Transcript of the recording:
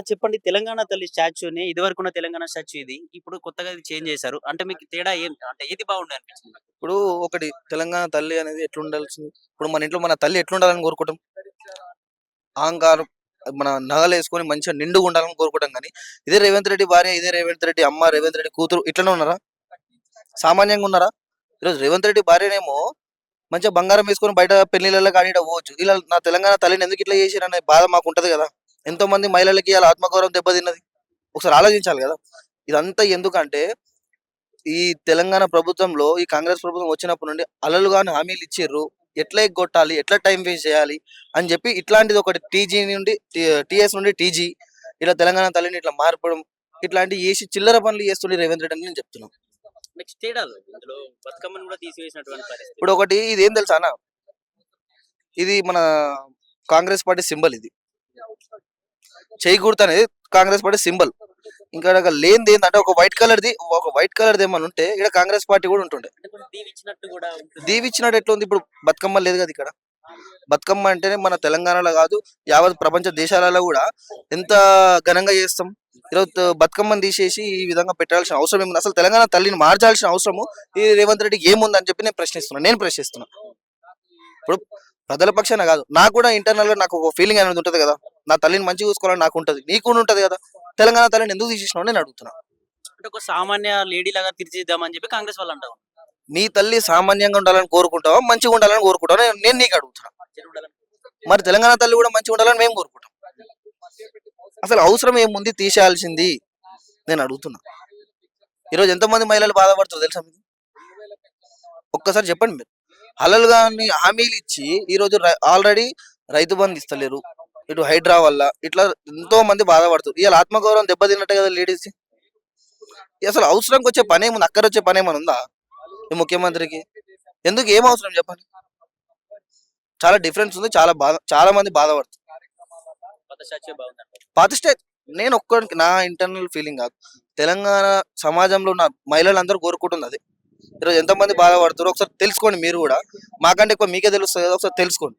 చెప్పండి. తెలంగాణ తల్లి స్టాచ్యూని ఇదివరకున్న తెలంగాణ స్టాచ్యూ ఇది. ఇప్పుడు కొత్తగా ఇది చేంజ్ చేశారు. అంటే మీకు తేడా ఏం అంటే ఏది బాగుండే అనిపించింది మీకు? ఇప్పుడు ఒకటి తెలంగాణ తల్లి అనేది ఎట్లుండాల్సింది? ఇప్పుడు మన ఇంట్లో మన తల్లి ఎట్లుండాలని కోరుకుంటాం? అహంకారం మన నగలేసుకొని మంచిగా నిండుగా ఉండాలని కోరుకుంటాం గానీ, ఇదే రేవంత్ రెడ్డి భార్య, ఇదే రేవంత్ రెడ్డి అమ్మ, రేవంత్ రెడ్డి కూతురు ఇట్లనే ఉన్నారా? సామాన్యంగా ఉన్నారా? ఈరోజు రేవంత్ రెడ్డి భార్యనేమో మంచిగా బంగారం వేసుకొని బయట పెళ్ళిళ్ళకి ఆడ ఈడ పోవచ్చు. ఇలా నా తెలంగాణ తల్లిని ఎందుకు ఇట్లా చేసిరనే బాధ మాకుంటది గదా! ఎంతోమంది మహిళలకి ఇయాల ఆత్మగౌరవం దెబ్బతిన్నది. ఒకసారి ఆలోచించాలి గదా! ఇదంతా ఎందుకంటే ఈ తెలంగాణ ప్రభుత్వంలో ఈ కాంగ్రెస్ ప్రభుత్వం వచ్చినప్పటి నుండి అలలుగాని హామీలు ఇచ్చిర్రు. ఎట్లా ఎగ్గొట్టాలి? ఎట్లా టైం వేస్ట్ చేయాలి? అని చెప్పి ఇట్లాంటిది ఒకటి టీజీ నుండి టీఎస్ నుండి టీజీ ఇట్లా తెలంగాణ తల్లిని ఇట్లా మార్పడం ఇట్లాంటివి చేసి చిల్లర పనులు చేస్తుండే రేవంత్ రెడ్డి అని నేను చెప్తున్నాను. నెక్స్ట్ తేడాలు ఇందులో బతుకమ్మను కూడా తీసివేసినటువంటి పరిస్థితి. ఇప్పుడు ఒకటి ఇది ఏం తెలుసా అన్న? ఇది మన కాంగ్రెస్ పార్టీ సింబల్ ఇది. చేయి గుర్తు అనేది కాంగ్రెస్ పార్టీ సింబల్. ఇంకా లేనిది ఏంటంటే ఒక వైట్ కలర్ది ఏమన్నా ఉంటే ఇక్కడ కాంగ్రెస్ పార్టీ కూడా ఉంటుండే. అంటే కొంచెం దీవిచ్చినట్టు కూడా ఉంటుంది. దీవిచ్చినట్టు ఎట్లా ఉంది? ఇప్పుడు బతుకమ్మ లేదు కదా ఇక్కడ. బతుకమ్మ అంటేనే మన తెలంగాణలో కాదు యావత్ ప్రపంచ దేశాలలో కూడా ఎంత ఘనంగా చేస్తాం. ఈరోజు బతుకమ్మని తీసేసి ఈ విధంగా పెట్టాల్సిన అవసరం ఏముంది? అసలు తెలంగాణ తల్లిని మార్చాల్సిన అవసరము ఈ రేవంత్ రెడ్డికి ఏముందని చెప్పి నేను ప్రశ్నిస్తున్నా. ఇప్పుడు ప్రజల పక్షాన కాదు, నాకు కూడా ఇంటర్నల్ గా నాకు ఒక ఫీలింగ్ అనేది ఉంటది కదా, నా తల్లిని మంచిగా చూసుకోవాలని నాకు ఉంటది, నీకు కూడా ఉంటది కదా. తెలంగాణ తల్లిని ఎందుకు తీసేసినావు నేను అడుగుతున్నా. అంటే ఒక సామాన్య లేడీ లాగా తీర్చిదిద్దామని చెప్పి కాంగ్రెస్ వాళ్ళు అంటారు. నీ తల్లి సామాన్యంగా ఉండాలని కోరుకుంటావా, మంచిగా ఉండాలని కోరుకుంటావా? నేను నీకు అడుగుతున్నా. మరి తెలంగాణ తల్లి కూడా మంచిగా ఉండాలని మేము కోరుకుంటాం. అసలు అవసరం ఏముంది తీసేయాల్సింది నేను అడుగుతున్నా. ఈరోజు ఎంతమంది మహిళలు బాధపడుతారో తెలుసా మీకు? ఒక్కసారి చెప్పండి మీరు. హలలుగా హామీలు ఇచ్చి ఈరోజు ఆల్రెడీ రైతు బంధు ఇస్తలేరు, ఇటు హైడ్రా వల్ల ఇట్లా ఎంతో మంది బాధపడుతారు. ఇవాళ ఆత్మగౌరవం దెబ్బతిన్నట్టే కదా లేడీస్. అసలు అవసరంకి వచ్చే పని ఏముంది? అక్కడ వచ్చే పని ఏమైనా ఉందా ఈ ముఖ్యమంత్రికి? ఎందుకు ఏం అవసరం చెప్పండి? చాలా డిఫరెన్స్ ఉంది. చాలా మంది బాధపడుతారు. కొత్త స్టాచ్యూ బాగుందంటారు. పాత స్టేజ్ నేను ఒక్కడికి నా ఇంటర్నల్ ఫీలింగ్ కాదు, తెలంగాణ సమాజంలో ఉన్న మహిళలందరూ కోరుకుంటుంది అది. ఈరోజు ఎంతమంది బాధపడుతారో ఒకసారి తెలుసుకోండి మీరు కూడా. మాకంటే ఎక్కువ మీకే తెలుస్తుంది కదా, ఒకసారి తెలుసుకోండి.